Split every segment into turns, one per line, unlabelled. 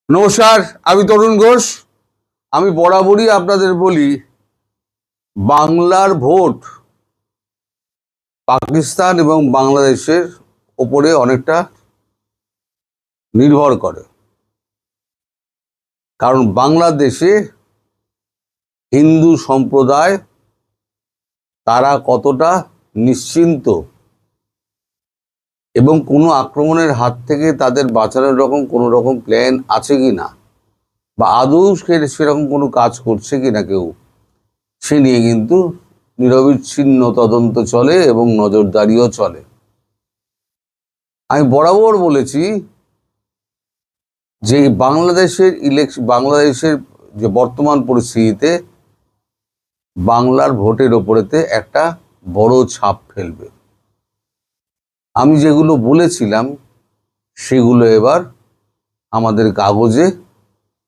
নমস্কার, আমি তরুণ ঘোষ। আমি বরাবরই আপনাদের বলি, বাংলার ভোট পাকিস্তান এবং বাংলাদেশের ওপরে অনেকটা নির্ভর করে। কারণ বাংলাদেশে হিন্দু সম্প্রদায় তারা কতটা নিশ্চিন্ত এবং কোনো আক্রমণের হাত থেকে তাদের বাঁচানোর কোনো রকম প্ল্যান আছে কিনা, বা আদৌ সেরকম কোনো কাজ করছে কিনা কেউ, সে নিয়ে কিন্তু নিরবিচ্ছিন্ন তদন্ত চলে এবং নজরদারিও চলে। আমি বরাবর বলেছি যে বাংলাদেশের যে বর্তমান পরিস্থিতিতে বাংলার ভোটের ওপরেতে একটা বড় ছাপ ফেলবে। আমি যেগুলো বলেছিলাম সেগুলো এবার আমাদের কাগজে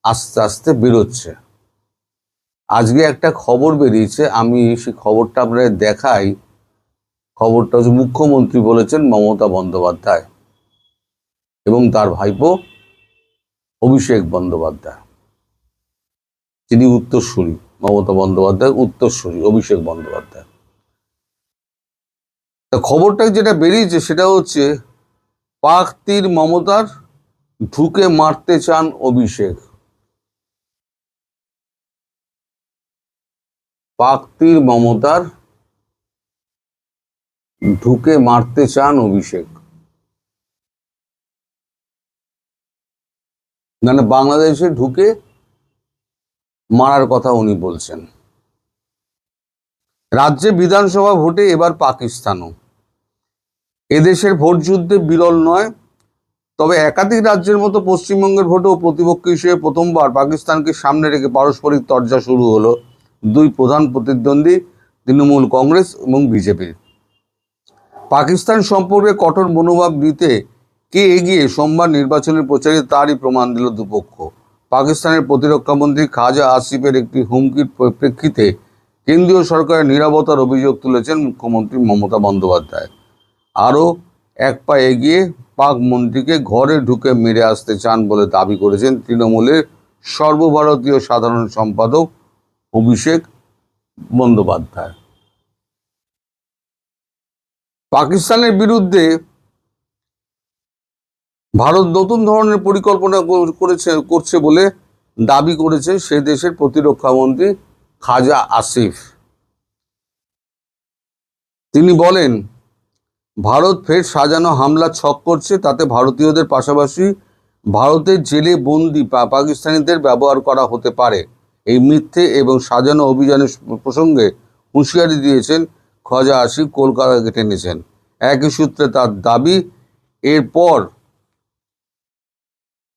আস্তে আস্তে বেরোচ্ছে। আজকে একটা খবর বেরিয়েছে, আমি সেই খবরটা আপনাদের দেখাই। খবরটা হচ্ছে মুখ্যমন্ত্রী বলেছেন মমতা বন্দ্যোপাধ্যায় এবং তার ভাইপো অভিষেক বন্দ্যোপাধ্যায়, তিনি উত্তরসূরি, মমতা বন্দ্যোপাধ্যায় উত্তরসূরি অভিষেক বন্দ্যোপাধ্যায়। তা খবরটা যেটা বেরিয়েছে সেটা হচ্ছে, পাক তীর মমতার, ঢুকে মারতে চান অভিষেক। পাক তীর মমতার, ঢুকে মারতে চান অভিষেক। মানে বাংলাদেশে ঢুকে মারার কথা উনি বলছেন। রাজ্যে বিধানসভা ভোটে এবার পাকিস্তানও। এদেশের ভোট যুদ্ধে বিরল নয়, তবে একাধিক রাজ্যের মতো পশ্চিমবঙ্গের ভোটেও প্রতিপক্ষ হিসেবে প্রথমবার পাকিস্তানকে সামনে রেখে পারস্পরিক তরজা শুরু হলো দুই প্রধান প্রতিদ্বন্দ্বী তৃণমূল কংগ্রেস এবং বিজেপির। পাকিস্তান সম্পর্কে কঠোর মনোভাব নিতে কে এগিয়ে সোমবার নির্বাচনের প্রচারে তারই প্রমাণ দিল দুপক্ষ। পাকিস্তানের প্রতিরক্ষামন্ত্রী খাজা আসিফের একটি হুমকির প্রেক্ষিতে কেন্দ্রীয় সরকারের নীরবতার অভিযোগ তুলেছেন মুখ্যমন্ত্রী মমতা বন্দ্যোপাধ্যায়। আরও এক পা এগিয়ে পাক মন্ত্রীকে ঘরে ঢুকে মেরে আসতে চান বলে দাবি করেছেন তৃণমূলের সর্বভারতীয় সাধারণ সম্পাদক অভিষেক বন্দ্যোপাধ্যায়। পাকিস্তানের বিরুদ্ধে ভারত নতুন ধরনের পরিকল্পনা করছে বলে দাবি করেছে সে দেশের প্রতিরক্ষামন্ত্রী খাজা আসিফ। তিনি বলেন, ভারত ফের সাজানো হামলা ছক করছে, তাতে ভারতীয়দের পাশাপাশি ভারতের জেলে বন্দি পাকিস্তানিদের ব্যবহার করা হতে পারে। এই মিথ্যে এবং সাজানো অভিযানের প্রসঙ্গে হুঁশিয়ারি দিয়েছেন খাজা আসিফ, কলকাতাকে টেনেছেন। একই সূত্রে তার দাবি, এরপর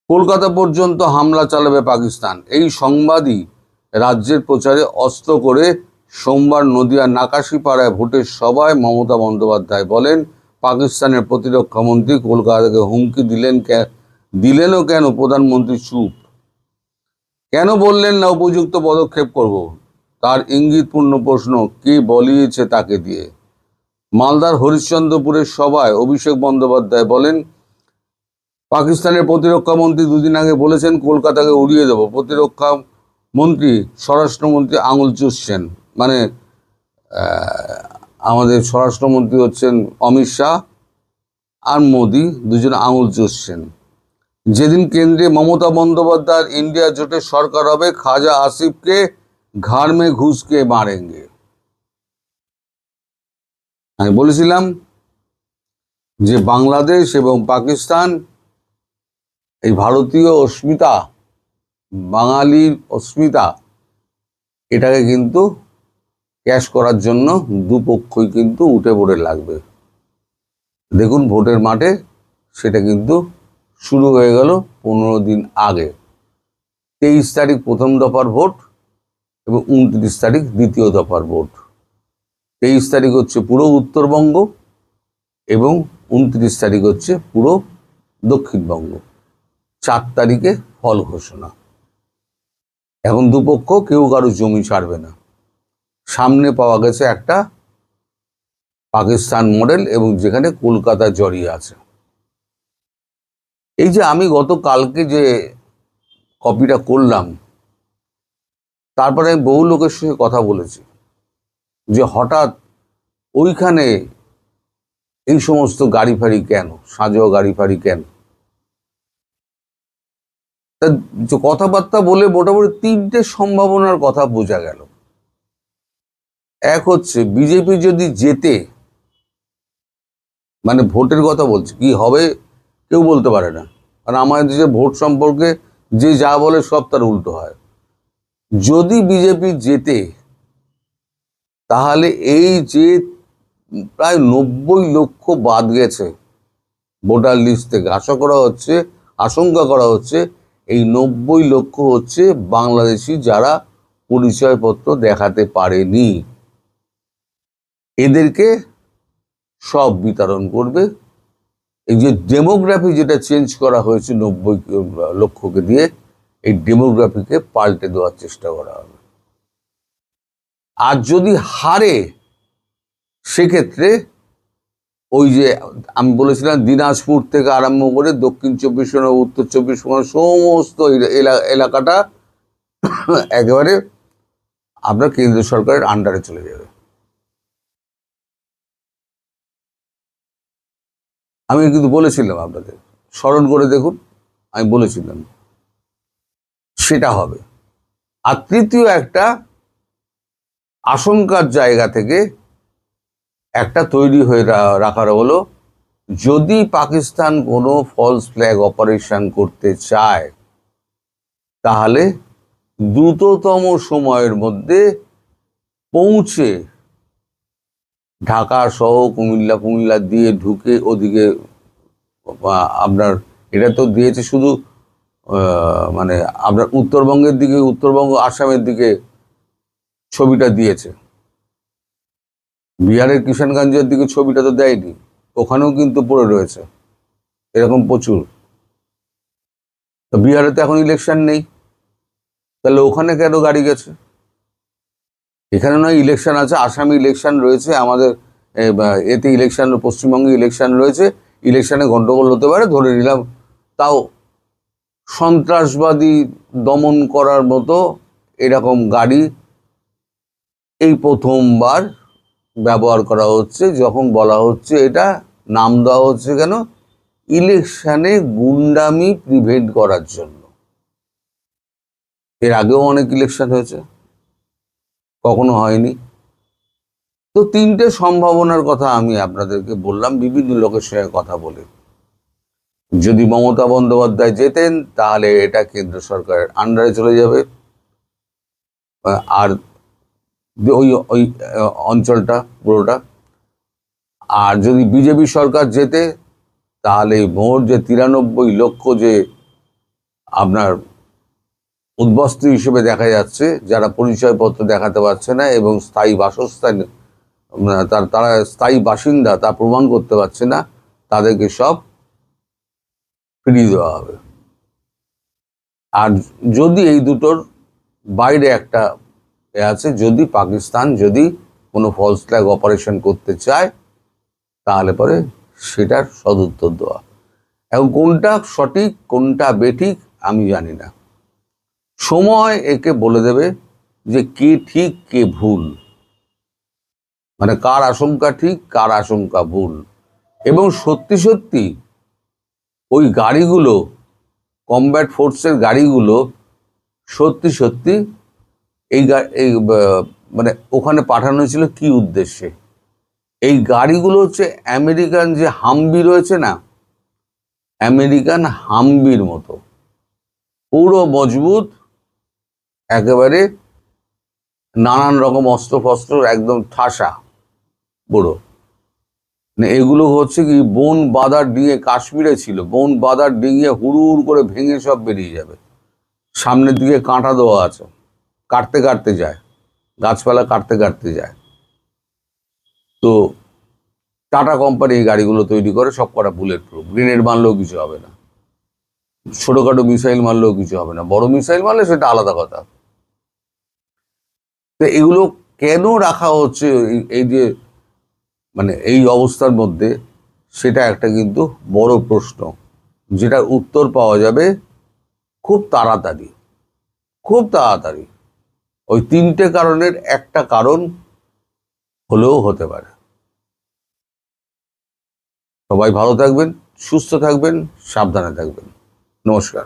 কলকাতা পর্যন্ত হামলা চালাবে পাকিস্তান। এই সংবাদই রাজ্যের প্রচারে অস্ত্র করে সোমবার নদিয়ার নাকাশিপাড়ায় ভোটের সভায় মমতা বন্দ্যোপাধ্যায় বলেন, পাকিস্তানের প্রতিরক্ষামন্ত্রী কলকাতাকে হুমকি দিলেনও কেন প্রধানমন্ত্রী চুপ? কেন বললেন না উপযুক্ত পদক্ষেপ করব? তার ইঙ্গিতপূর্ণ প্রশ্ন কে বলিয়েছে তাকে দিয়ে। মালদার হরিশ্চন্দ্রপুরের সভায় অভিষেক বন্দ্যোপাধ্যায় বলেন, পাকিস্তানের প্রতিরক্ষা মন্ত্রী দুদিন আগে বলেছেন কলকাতাকে উড়িয়ে দেব। প্রতিরক্ষা মন্ত্রী স্বরাষ্ট্রমন্ত্রী আঙুল চুষছেন। মানে আমাদের স্বরাষ্ট্রমন্ত্রী হচ্ছেন অমিত শাহ আর মোদি, দুজন আঙুল চুষছেন। যেদিন কেন্দ্রে মমতা বন্দ্যোপাধ্যায়ের ইন্ডিয়া জোটের সরকার হবে, খাজা আসিফকে ঘাড় মে ঘুষ কে মারেঙ্গে। আমি বলেছিলাম যে বাংলাদেশ এবং পাকিস্তান এই ভারতীয় অস্মিতা, বাঙালির অস্মিতা, এটাকে কিন্তু ক্যাশ করার জন্য দুপক্ষই কিন্তু উঠে পড়ে লাগবে। দেখুন ভোটের মাঠে সেটা কিন্তু শুরু হয়ে গেল 15 দিন আগে। 23 তারিখ প্রথম দফার ভোট এবং 29 তারিখ দ্বিতীয় দফার ভোট। 23 তারিখ হচ্ছে পুরো উত্তরবঙ্গ এবং 29 তারিখ হচ্ছে পুরো দক্ষিণবঙ্গ। 4 তারিখে ফল ঘোষণা। এখন দুপক্ষ কেউ কারো জমি ছাড়বে না। সামনে পাওয়া গেছে একটা পাকিস্তান মডেল এবং যেখানে কলকাতা জড়িয়ে আছে। এই যে আমি গতকালকে যে কপিটা করলাম, তারপরে আমি বহু লোকের সঙ্গে কথা বলেছি যে হঠাৎ ওইখানে এই সমস্ত গাড়ি ফাড়ি কেন, সাঁজোয়া গাড়ি ফাড়ি কেন। তা কথাবার্তা বলে মোটামুটি তিনটে সম্ভাবনার কথা বোঝা গেল। এক হচ্ছে বিজেপি যদি জেতে, মানে ভোটের কথা বলছে, কি হবে কেউ বলতে পারে না, কারণ আমাদের দেশে ভোট সম্পর্কে যে যা বলে সব তার উল্টো হয়। যদি বিজেপি জেতে তাহলে এই যে প্রায় 90 লক্ষ বাদ গেছে ভোটার লিস্ট থেকে, আশঙ্কা করা হচ্ছে এই 90 লক্ষ হচ্ছে বাংলাদেশি যারা পরিচয়পত্র দেখাতে পারেনি, এদেরকে সব বিতরণ করবে। এই যে ডেমোগ্রাফি যেটা চেঞ্জ করা হয়েছে 90 লক্ষকে দিয়ে, এই ডেমোগ্রাফিকে পাল্টে দেওয়ার চেষ্টা করা হবে। আর যদি হারে, সেক্ষেত্রে ওই যে আমি বলেছিলাম দিনাজপুর থেকে আরম্ভ করে দক্ষিণ 24 পরগনা, উত্তর 24 পরগনা সমস্ত এলাকাটা একেবারে আপনার কেন্দ্র সরকারের আন্ডারে চলে যাবে। আমি কিন্তু বলেছিলাম, আপনাদের স্মরণ করে দেখুন, আমি বলেছিলাম সেটা হবে। আর তৃতীয় একটা আশঙ্কার জায়গা থেকে একটা তৈরি হয়ে রাখার হলো, যদি পাকিস্তান কোনো ফলস ফ্ল্যাগ অপারেশন করতে চায় তাহলে দ্রুততম সময়ের মধ্যে পৌঁছে ঢাকা সহ কুমিল্লা দিয়ে ঢুকে ওদিকে আপনার, এটা তো দিয়েছে শুধু মানে আপনার উত্তরবঙ্গের দিকে, উত্তরবঙ্গ আসামের দিকে ছবিটা দিয়েছে, বিহারের কিষানগঞ্জের দিকে ছবিটা তো দেয়নি, ওখানেও কিন্তু পড়ে রয়েছে এরকম প্রচুর। বিহারে তো এখন ইলেকশন নেই, তাহলে ওখানে কেন গাড়ি গেছে? এখানে নয় ইলেকশন আছে, আসামে ইলেকশন রয়েছে, আমাদের এতে ইলেকশন, পশ্চিমবঙ্গে ইলেকশন রয়েছে, ইলেকশনে গন্ডগোল হতে পারে, ধরে নিলাম, তাও সন্ত্রাসবাদী দমন করার মতো এরকম গাড়ি এই প্রথমবার ব্যবহার করা হচ্ছে, যখন বলা হচ্ছে এটা নাম দেওয়া হচ্ছে কেন, ইলেকশনে গুন্ডামি প্রিভেন্ট করার জন্য। এর আগেও অনেক ইলেকশন হয়েছে, কখনো হয়নি। তো তিনটে সম্ভাবনার কথা আমি আপনাদেরকে বললাম বিভিন্ন লোকের সঙ্গে কথা বলে। যদি মমতা বন্দ্যোপাধ্যায় জেতেন তাহলে এটা কেন্দ্র সরকারের আন্ডারে চলে যাবে, আর ওই ওই অঞ্চলটা পুরোটা। আর যদি বিজেপি সরকার জেতে তাহলে মোট যে 93 লক্ষ যে আপনার উদ্বাস্তু হিসেবে দেখা যাচ্ছে, যারা পরিচয়পত্র দেখাতে পারছে না এবং স্থায়ী বাসস্থান, তারা স্থায়ী বাসিন্দা তা প্রমাণ করতে পারছে না, তাদেরকে সব ফিরিয়ে দেওয়া হবে। আর যদি এই দুটোর বাইরে একটা আছে, যদি পাকিস্তান যদি কোনো ফলস ফ্ল্যাগ অপারেশন করতে চায় তাহলে পরে সেটার সদুত্তর দেওয়া। এখন কোনটা সঠিক কোনটা বেঠিক আমি জানি না, সময় একে বলে দেবে যে কে ঠিক কে ভুল, মানে কার আশঙ্কা ঠিক কার আশঙ্কা ভুল। এবং সত্যি সত্যি ওই গাড়িগুলো, কমব্যাট ফোর্সের গাড়িগুলো সত্যি সত্যি এই মানে ওখানে পাঠানো হয়েছিল কি উদ্দেশ্যে? এই গাড়িগুলো হচ্ছে আমেরিকান যে হামভি রয়েছে না, আমেরিকান হামভির মতো পুরো মজবুত, একেবারে নানান রকম অস্ত্র ফস্ত্র একদম ঠাসা পুরো। এগুলো হচ্ছে কি বন বাঁধার ডিঙে, কাশ্মীরে ছিল, বন বাঁধার ডিঙে হুড়ুর করে ভেঙে সব বেরিয়ে যাবে। সামনের দিকে কাঁটা দেওয়া আছে, কাটতে কাটতে যায়, গাছপালা কাটতে কাটতে যায়। তো টাটা কোম্পানি এই গাড়িগুলো তৈরি করে, সব কটা বুলেট প্রুফ, গ্রেনেড মারলেও কিছু হবে না, ছোটখাটো মিসাইল মারলেও কিছু হবে না, বড় মিসাইল মারলে সেটা আলাদা কথা। তো এগুলো কেন রাখা হচ্ছে এই যে মানে এই অবস্থার মধ্যে, সেটা একটা কিন্তু বড় প্রশ্ন, যেটার উত্তর পাওয়া যাবে খুব তাড়াতাড়ি, খুব তাড়াতাড়ি। ওই তিনটে কারণের একটা কারণ হলেও হতে পারে। সবাই ভালো থাকবেন, সুস্থ থাকবেন, সাবধানে থাকবেন। নমস্কার।